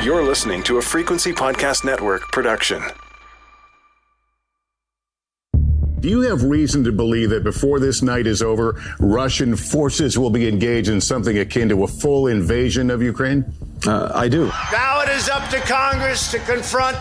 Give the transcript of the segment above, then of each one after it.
You're listening to a Frequency Podcast Network production. Do you have reason to believe that before this night is over, Russian forces will be engaged in something akin to a full invasion of Ukraine? I do. Now it is up to Congress to confront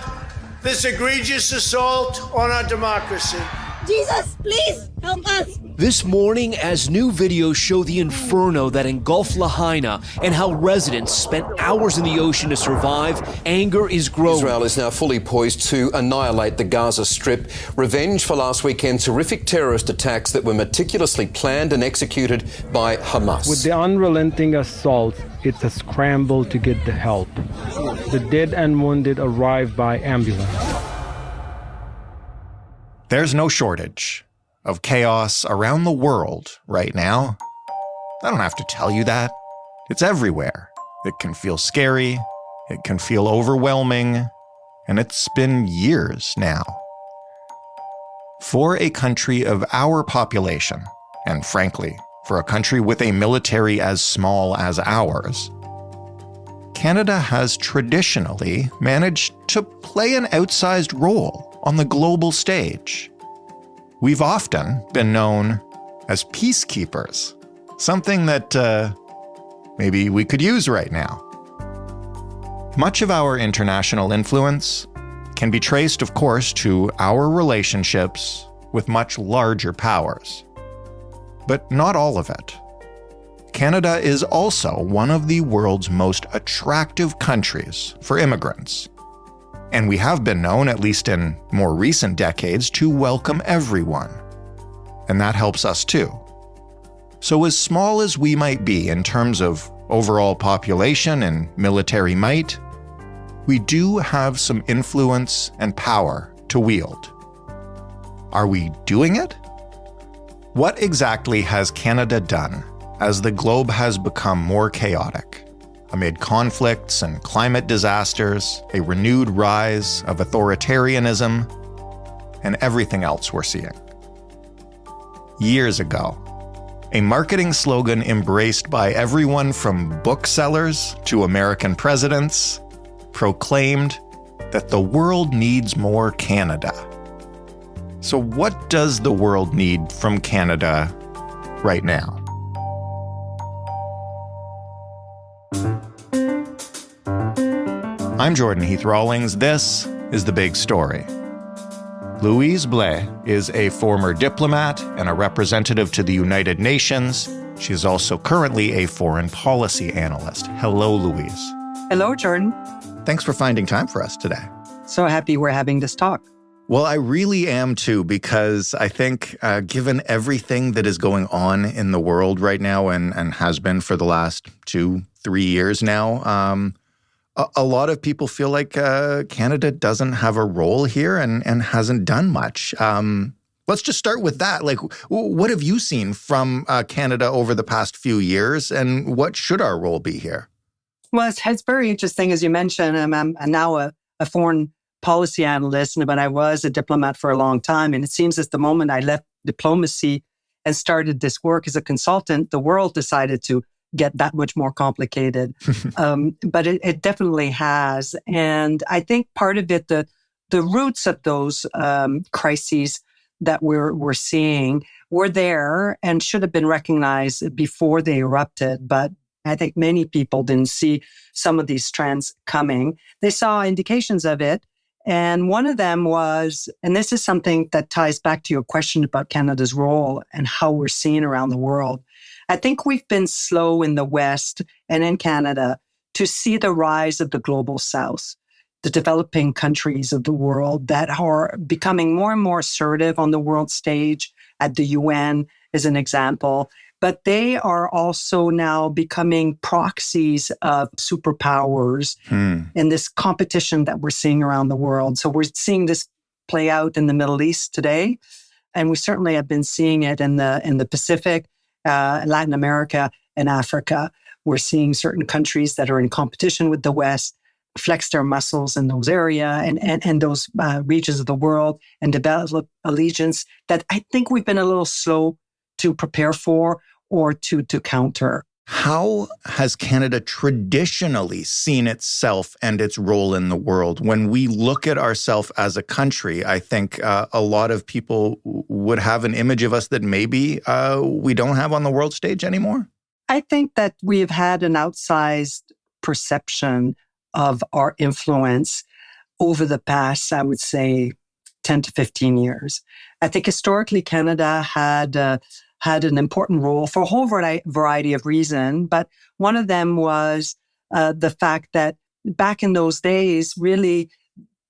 this egregious assault on our democracy. Jesus, please help us. This morning, as new videos show the inferno that engulfed Lahaina and how residents spent hours in the ocean to survive, anger is growing. Israel is now fully poised to annihilate the Gaza Strip. Revenge for last weekend's horrific terrorist attacks that were meticulously planned and executed by Hamas. With the unrelenting assault, it's a scramble to get the help. The dead and wounded arrive by ambulance. There's no shortage of chaos around the world right now. I don't have to tell you that. It's everywhere. It can feel scary, it can feel overwhelming, and it's been years now. For a country of our population, and frankly, for a country with a military as small as ours, Canada has traditionally managed to play an outsized role on the global stage. We've often been known as peacekeepers, something that maybe we could use right now. Much of our international influence can be traced, of course, to our relationships with much larger powers. But not all of it. Canada is also one of the world's most attractive countries for immigrants. And we have been known, at least in more recent decades, to welcome everyone. And that helps us too. So as small as we might be in terms of overall population and military might, we do have some influence and power to wield. Are we doing it? What exactly has Canada done as the globe has become more chaotic? Amid conflicts and climate disasters, a renewed rise of authoritarianism, and everything else we're seeing. Years ago, a marketing slogan embraced by everyone from booksellers to American presidents proclaimed that the world needs more Canada. So what does the world need from Canada right now? I'm Jordan Heath-Rawlings. This is The Big Story. Louise Blais is a former diplomat and a representative to the United Nations. She is also currently a foreign policy analyst. Hello, Louise. Hello, Jordan. Thanks for finding time for us today. So happy we're having this talk. Well, I really am too, because I think given everything that is going on in the world right now and has been for the last 2-3 years now, a lot of people feel like Canada doesn't have a role here and hasn't done much. Let's just start with that. Like, what have you seen from Canada over the past few years, and what should our role be here? Well, it's very interesting, as you mentioned. I'm now a foreign policy analyst, but I was a diplomat for a long time. And it seems as the moment I left diplomacy and started this work as a consultant, the world decided to get that much more complicated. But it definitely has. And I think part of it, the roots of those crises that we're seeing were there and should have been recognized before they erupted. But I think many people didn't see some of these trends coming. They saw indications of it. And one of them was, and this is something that ties back to your question about Canada's role and how we're seen around the world. I think we've been slow in the West and in Canada to see the rise of the global South, the developing countries of the world that are becoming more and more assertive on the world stage, at the UN as an example. But they are also now becoming proxies of superpowers in this competition that we're seeing around the world. So we're seeing this play out in the Middle East today. And we certainly have been seeing it in the Pacific, Latin America, and Africa. We're seeing certain countries that are in competition with the West flex their muscles in those areas and those regions of the world and develop allegiance that I think we've been a little slow to prepare for or to counter. How has Canada traditionally seen itself and its role in the world? When we look at ourselves as a country, I think a lot of people would have an image of us that maybe we don't have on the world stage anymore. I think that we've had an outsized perception of our influence over the past, I would say, 10 to 15 years. I think historically Canada had an important role for a whole variety of reasons, but one of them was the fact that back in those days, really,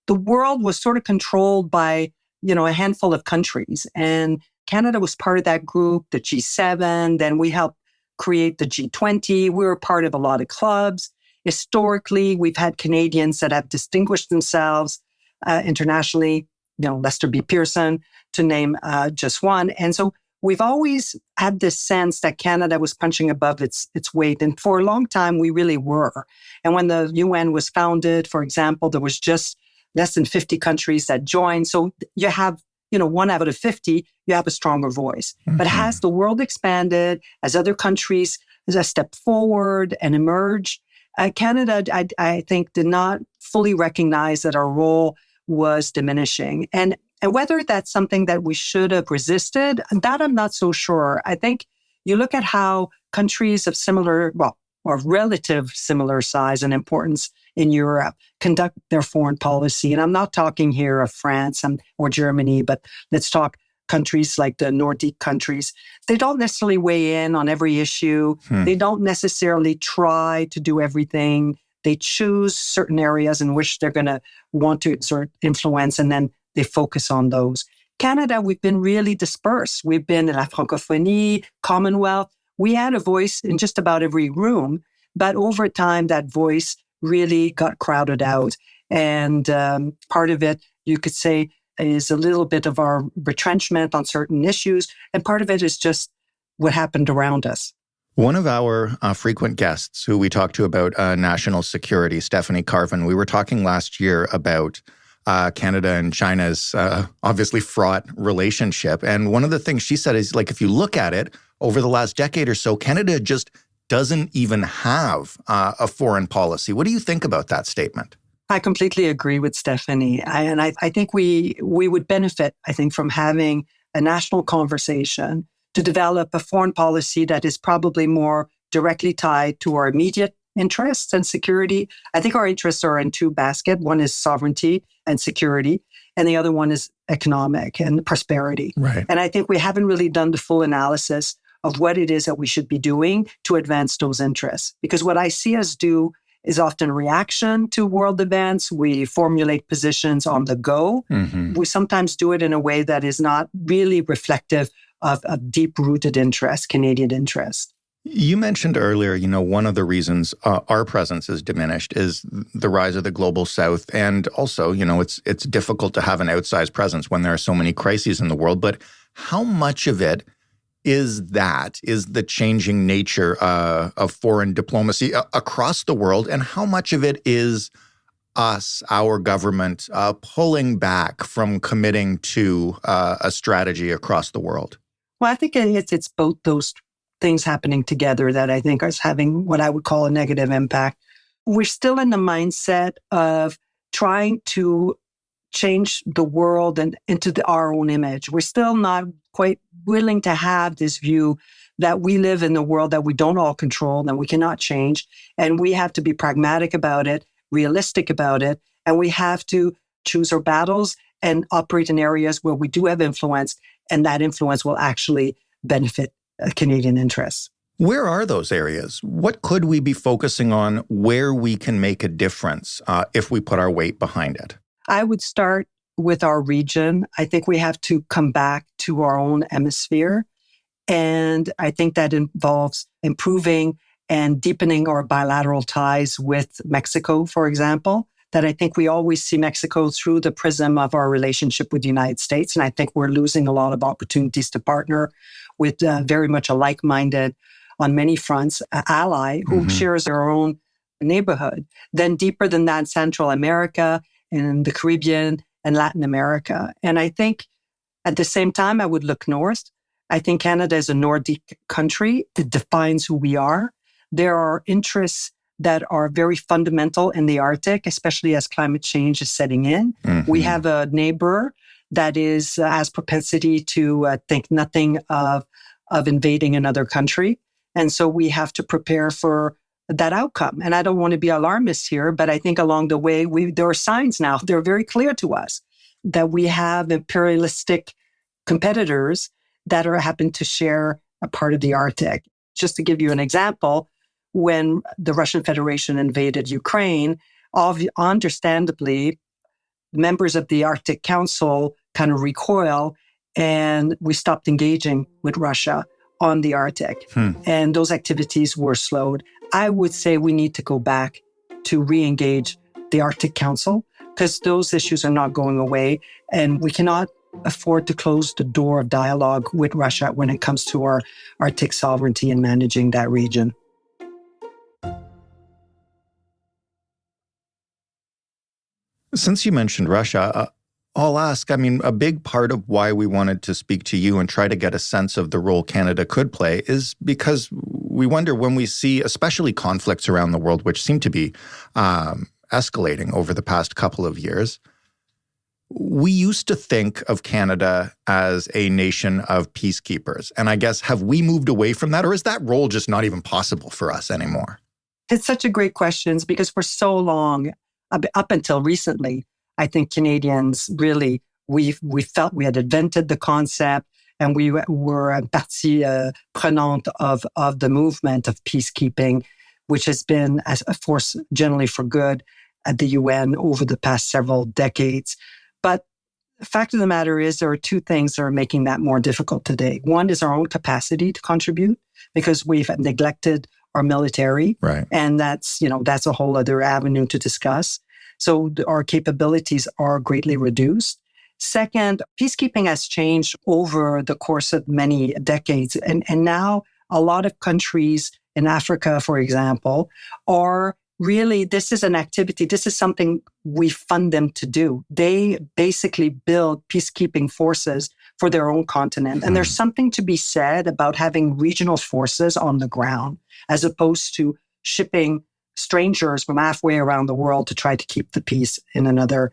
the world was sort of controlled by, a handful of countries. And Canada was part of that group, the G7. Then we helped create the G20. We were part of a lot of clubs. Historically, we've had Canadians that have distinguished themselves internationally, Lester B. Pearson, to name just one. And so we've always had this sense that Canada was punching above its weight. And for a long time, we really were. And when the UN was founded, for example, there was just less than 50 countries that joined. So you have, 1 out of 50, you have a stronger voice. Mm-hmm. But as the world expanded, as other countries stepped forward and emerged, Canada, I think, did not fully recognize that our role was diminishing. And whether that's something that we should have resisted, that I'm not so sure. I think you look at how countries of similar, or relative similar size and importance in Europe conduct their foreign policy. And I'm not talking here of France or Germany, but let's talk countries like the Nordic countries. They don't necessarily weigh in on every issue. They don't necessarily try to do everything. They choose certain areas in which they're going to want to exert influence, and then they focus on those. Canada, we've been really dispersed. We've been in la francophonie, Commonwealth. We had a voice in just about every room, but over time, that voice really got crowded out. And part of it, you could say, is a little bit of our retrenchment on certain issues. And part of it is just what happened around us. One of our frequent guests who we talked to about national security, Stephanie Carvin, we were talking last year about Canada and China's obviously fraught relationship. And one of the things she said is, if you look at it over the last decade or so, Canada just doesn't even have a foreign policy. What do you think about that statement? I completely agree with Stephanie. I think we would benefit, from having a national conversation to develop a foreign policy that is probably more directly tied to our immediate interests and security. I think our interests are in two baskets. One is sovereignty and security, and the other one is economic and prosperity. Right. And I think we haven't really done the full analysis of what it is that we should be doing to advance those interests. Because what I see us do is often reaction to world events. We formulate positions on the go. Mm-hmm. We sometimes do it in a way that is not really reflective of deep-rooted interest, Canadian interest. You mentioned earlier, one of the reasons our presence is diminished is the rise of the global south. And also, it's difficult to have an outsized presence when there are so many crises in the world. But how much of it is the changing nature of foreign diplomacy across the world? And how much of it is us, our government, pulling back from committing to a strategy across the world? Well, I think it's both those things happening together that I think is having what I would call a negative impact. We're still in the mindset of trying to change the world and into our own image. We're still not quite willing to have this view that we live in the world that we don't all control and we cannot change. And we have to be pragmatic about it, realistic about it, and we have to choose our battles and operate in areas where we do have influence, and that influence will actually benefit Canadian interests. Where are those areas? What could we be focusing on where we can make a difference if we put our weight behind it? I would start with our region. I think we have to come back to our own hemisphere. And I think that involves improving and deepening our bilateral ties with Mexico, for example. That I think we always see Mexico through the prism of our relationship with the United States. And I think we're losing a lot of opportunities to partner with very much a like-minded, on many fronts, ally who shares our own neighborhood. Then deeper than that, Central America and the Caribbean and Latin America. And I think at the same time, I would look north. I think Canada is a Nordic country. It defines who we are. there are interests that are very fundamental in the Arctic, especially as climate change is setting in. Mm-hmm. We have a neighbor that has propensity to think nothing of invading another country. And so we have to prepare for that outcome. And I don't want to be alarmist here, but I think along the way, there are signs now, they're very clear to us, that we have imperialistic competitors that happen to share a part of the Arctic. Just to give you an example, when the Russian Federation invaded Ukraine, understandably, members of the Arctic Council kind of recoil, and we stopped engaging with Russia on the Arctic. And those activities were slowed. I would say we need to go back to re-engage the Arctic Council, because those issues are not going away, and we cannot afford to close the door of dialogue with Russia when it comes to our Arctic sovereignty and managing that region. Since you mentioned Russia, I'll ask, a big part of why we wanted to speak to you and try to get a sense of the role Canada could play is because we wonder, when we see especially conflicts around the world, which seem to be escalating over the past couple of years, we used to think of Canada as a nation of peacekeepers. And I guess, have we moved away from that, or is that role just not even possible for us anymore? It's such a great question, because for so long, up until recently, I think Canadians really, we felt we had invented the concept, and we were partie prenante of the movement of peacekeeping, which has been a force generally for good at the UN over the past several decades. But the fact of the matter is, there are two things that are making that more difficult today. One is our own capacity to contribute, because we've neglected our military. Right. And that's a whole other avenue to discuss. So our capabilities are greatly reduced. Second, peacekeeping has changed over the course of many decades. And now a lot of countries in Africa, for example, are really, this is an activity, this is something we fund them to do. They basically build peacekeeping forces for their own continent. And there's something to be said about having regional forces on the ground, as opposed to shipping strangers from halfway around the world to try to keep the peace in another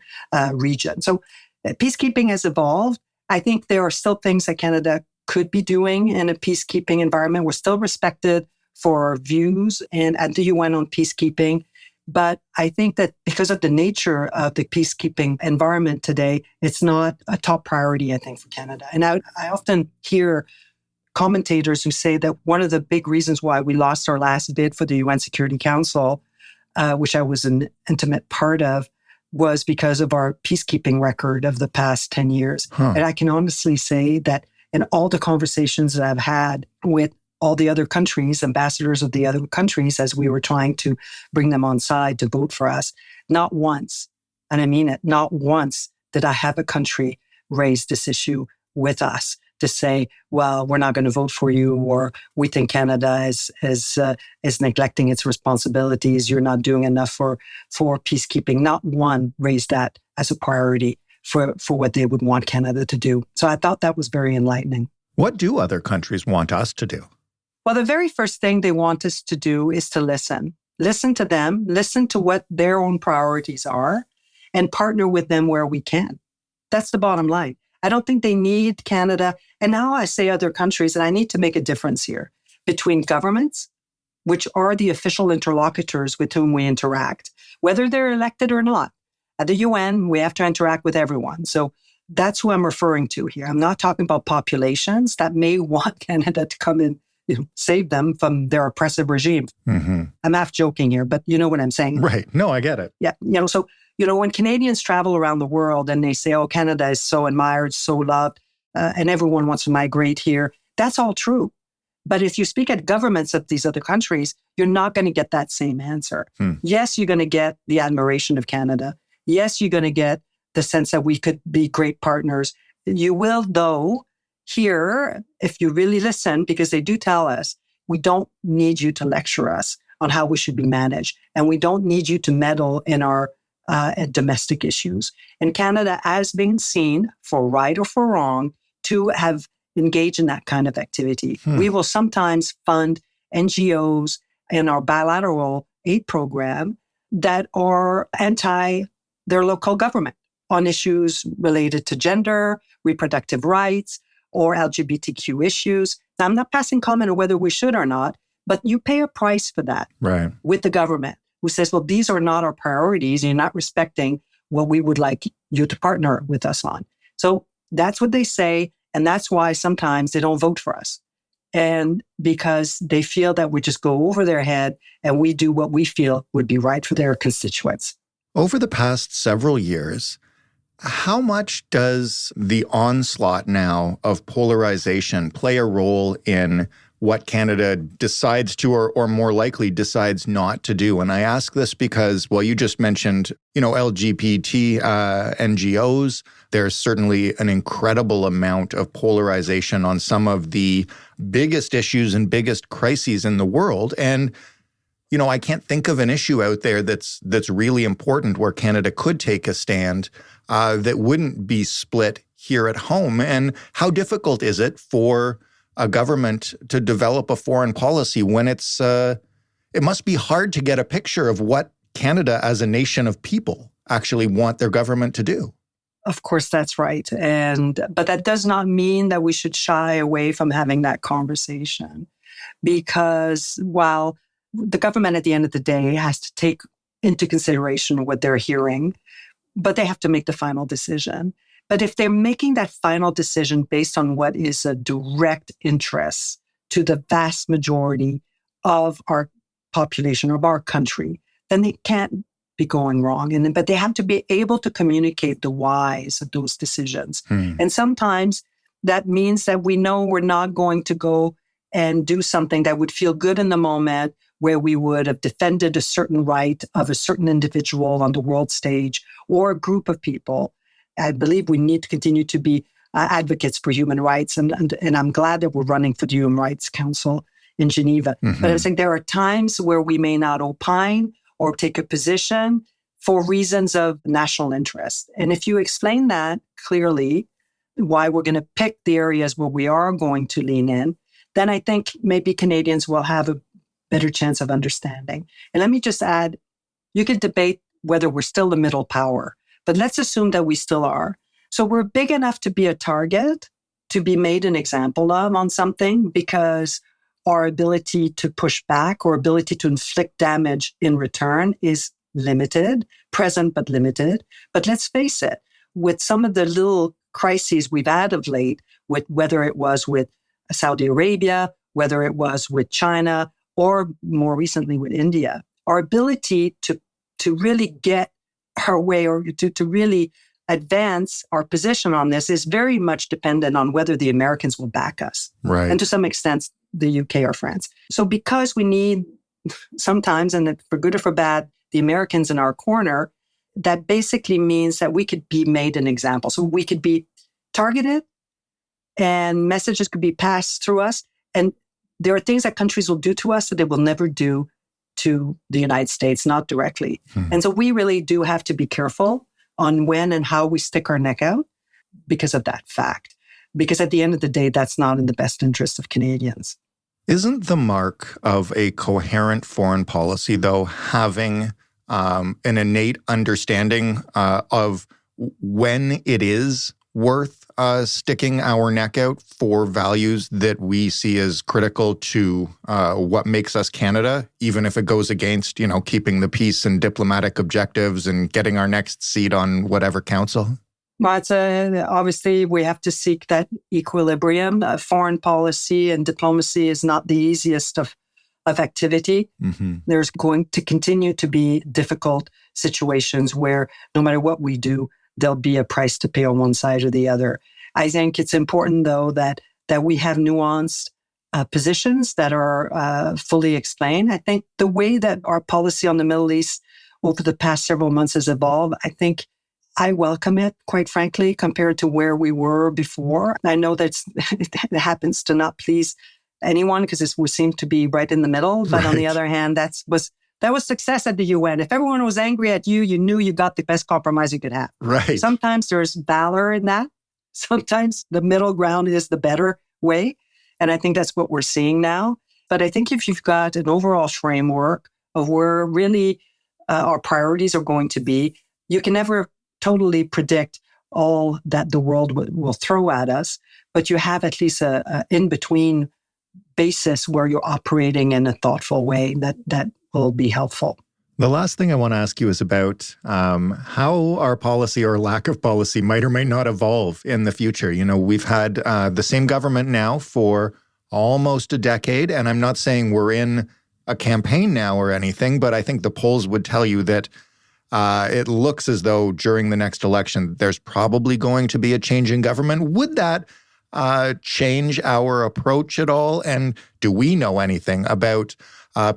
region. So peacekeeping has evolved. I think there are still things that Canada could be doing in a peacekeeping environment. We're still respected for our views at the UN on peacekeeping. But I think that because of the nature of the peacekeeping environment today, it's not a top priority, I think, for Canada. And I often hear commentators who say that one of the big reasons why we lost our last bid for the UN Security Council, which I was an intimate part of, was because of our peacekeeping record of the past 10 years. And I can honestly say that in all the conversations that I've had with all the other countries, ambassadors of the other countries, as we were trying to bring them on side to vote for us, not once, and I mean it, not once did I have a country raise this issue with us to say, well, we're not going to vote for you, or we think Canada is neglecting its responsibilities. You're not doing enough for peacekeeping. Not one raised that as a priority for what they would want Canada to do. So I thought that was very enlightening. What do other countries want us to do? Well, the very first thing they want us to do is to listen. Listen to them, listen to what their own priorities are, and partner with them where we can. That's the bottom line. I don't think they need Canada. And now I say other countries, and I need to make a difference here between governments, which are the official interlocutors with whom we interact, whether they're elected or not. At the UN, we have to interact with everyone. So that's who I'm referring to here. I'm not talking about populations that may want Canada to come in, save them from their oppressive regime. Mm-hmm. I'm half joking here, but you know what I'm saying. Right. No, I get it. Yeah. So when Canadians travel around the world and they say, oh, Canada is so admired, so loved, and everyone wants to migrate here, that's all true. But if you speak at governments of these other countries, you're not going to get that same answer. Yes, you're going to get the admiration of Canada. Yes, you're going to get the sense that we could be great partners. You will, though, hear, if you really listen, because they do tell us, we don't need you to lecture us on how we should be managed. And we don't need you to meddle in our domestic issues. And Canada has been seen, for right or for wrong, to have engaged in that kind of activity. We will sometimes fund NGOs in our bilateral aid program that are anti their local government on issues related to gender, reproductive rights, or LGBTQ issues. Now, I'm not passing comment on whether we should or not, but you pay a price for that with the government who says, well, these are not our priorities. You're not respecting what we would like you to partner with us on. So that's what they say. And that's why sometimes they don't vote for us. And because they feel that we just go over their head and we do what we feel would be right for their constituents. Over the past several years, how much does the onslaught now of polarization play a role in what Canada decides to or more likely decides not to do? And I ask this because, well, you just mentioned, LGBT NGOs. There's certainly an incredible amount of polarization on some of the biggest issues and biggest crises in the world. And I can't think of an issue out there that's really important where Canada could take a stand that wouldn't be split here at home. And how difficult is it for a government to develop a foreign policy when it must be hard to get a picture of what Canada as a nation of people actually want their government to do? Of course, that's right. But that does not mean that we should shy away from having that conversation, because while the government at the end of the day has to take into consideration what they're hearing, but they have to make the final decision. But if they're making that final decision based on what is a direct interest to the vast majority of our population, of our country, then they can't be going wrong. But they have to be able to communicate the whys of those decisions. And sometimes that means that we know we're not going to go and do something that would feel good in the moment, where we would have defended a certain right of a certain individual on the world stage or a group of people. I believe we need to continue to be advocates for human rights. And I'm glad that we're running for the Human Rights Council in Geneva. But I think there are times where we may not opine or take a position for reasons of national interest. And if you explain that clearly, why we're going to pick the areas where we are going to lean in, then I think maybe Canadians will have a better chance of understanding. And let me just add, you could debate whether we're still the middle power, but let's assume that we still are. So we're big enough to be a target, to be made an example of on something, because our ability to push back or ability to inflict damage in return is limited, present but limited. But let's face it, with some of the little crises we've had of late, with whether it was with Saudi Arabia, whether it was with China, or more recently with India, our ability to really get our way or to really advance our position on this is very much dependent on whether the Americans will back us. Right. And to some extent, the UK or France. So because we need sometimes, and for good or for bad, the Americans in our corner, that basically means that we could be made an example. So we could be targeted and messages could be passed through us. And there are things that countries will do to us that they will never do to the United States, not directly. And so we really do have to be careful on when and how we stick our neck out because of that fact. Because at the end of the day, that's not in the best interest of Canadians. Isn't the mark of a coherent foreign policy, though, having an innate understanding of when it is worth sticking our neck out for values that we see as critical to what makes us Canada, even if it goes against, keeping the peace and diplomatic objectives and getting our next seat on whatever council? Well, obviously, we have to seek that equilibrium. Foreign policy and diplomacy is not the easiest of activity. There's going to continue to be difficult situations where no matter what we do, there'll be a price to pay on one side or the other. I think it's important, though, that we have nuanced positions that are fully explained. I think the way that our policy on the Middle East over the past several months has evolved, I welcome it, quite frankly, compared to where we were before. I know that it happens to not please anyone because we seem to be right in the middle. But on the other hand, that was success at the UN. If everyone was angry at you, you knew you got the best compromise you could have. Right. Sometimes there's valor in that. Sometimes the middle ground is the better way. And I think that's what we're seeing now. But I think if you've got an overall framework of where really our priorities are going to be, you can never totally predict all that the world will throw at us, but you have at least a in-between basis where you're operating in a thoughtful way that will be helpful. The last thing I want to ask you is about how our policy or lack of policy might or might not evolve in the future. You know, we've had the same government now for almost a decade, and I'm not saying we're in a campaign now or anything, but I think the polls would tell you that it looks as though during the next election, there's probably going to be a change in government. Would that change our approach at all? And do we know anything about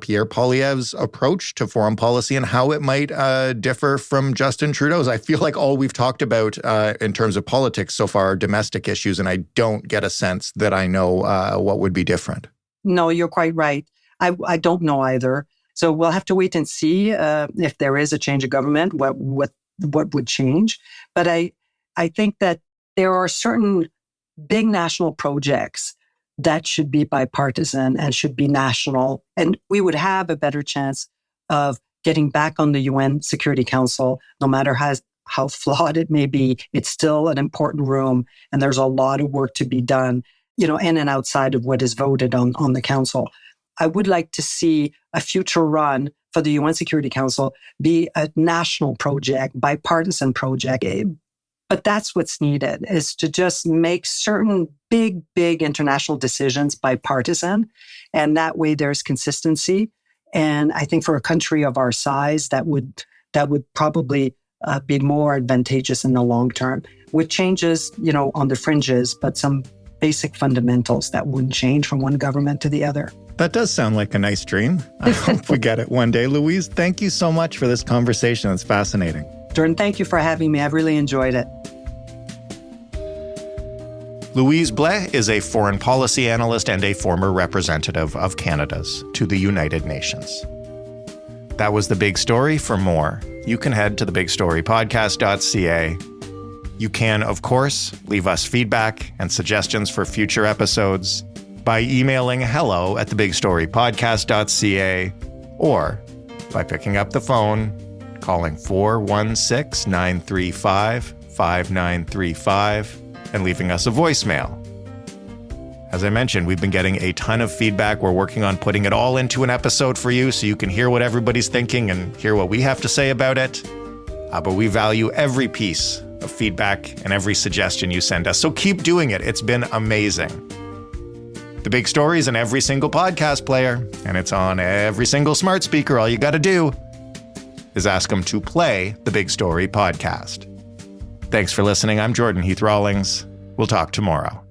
Pierre Poilievre's approach to foreign policy and how it might differ from Justin Trudeau's? I feel like all we've talked about in terms of politics so far are domestic issues, and I don't get a sense that I know what would be different. No, you're quite right. I don't know either. So we'll have to wait and see if there is a change of government, what would change. But I think that there are certain big national projects that should be bipartisan and should be national. And we would have a better chance of getting back on the UN Security Council, no matter how flawed it may be. It's still an important room, and there's a lot of work to be done, you know, in and outside of what is voted on the council. I would like to see a future run for the UN Security Council be a national project, bipartisan project. But that's what's needed, is to just make certain big international decisions bipartisan. And that way there's consistency. And I think for a country of our size, that would probably be more advantageous in the long term, with changes, you know, on the fringes, but some basic fundamentals that wouldn't change from one government to the other. That does sound like a nice dream. I hope we get it one day. Louise, thank you so much for this conversation. It's fascinating. Jordan, thank you for having me. I've really enjoyed it. Louise Blais is a foreign policy analyst and a former representative of Canada's to the United Nations. That was The Big Story. For more, you can head to thebigstorypodcast.ca. You can, of course, leave us feedback and suggestions for future episodes by emailing hello@thebigstorypodcast.ca or by picking up the phone, calling 416-935-5935 and leaving us a voicemail. As I mentioned, we've been getting a ton of feedback. We're working on putting it all into an episode for you so you can hear what everybody's thinking and hear what we have to say about it. But we value every piece of feedback and every suggestion you send us. So keep doing it. It's been amazing. The Big Story is in every single podcast player, and it's on every single smart speaker. All you got to do is ask them to play the Big Story podcast. Thanks for listening. I'm Jordan Heath Rawlings. We'll talk tomorrow.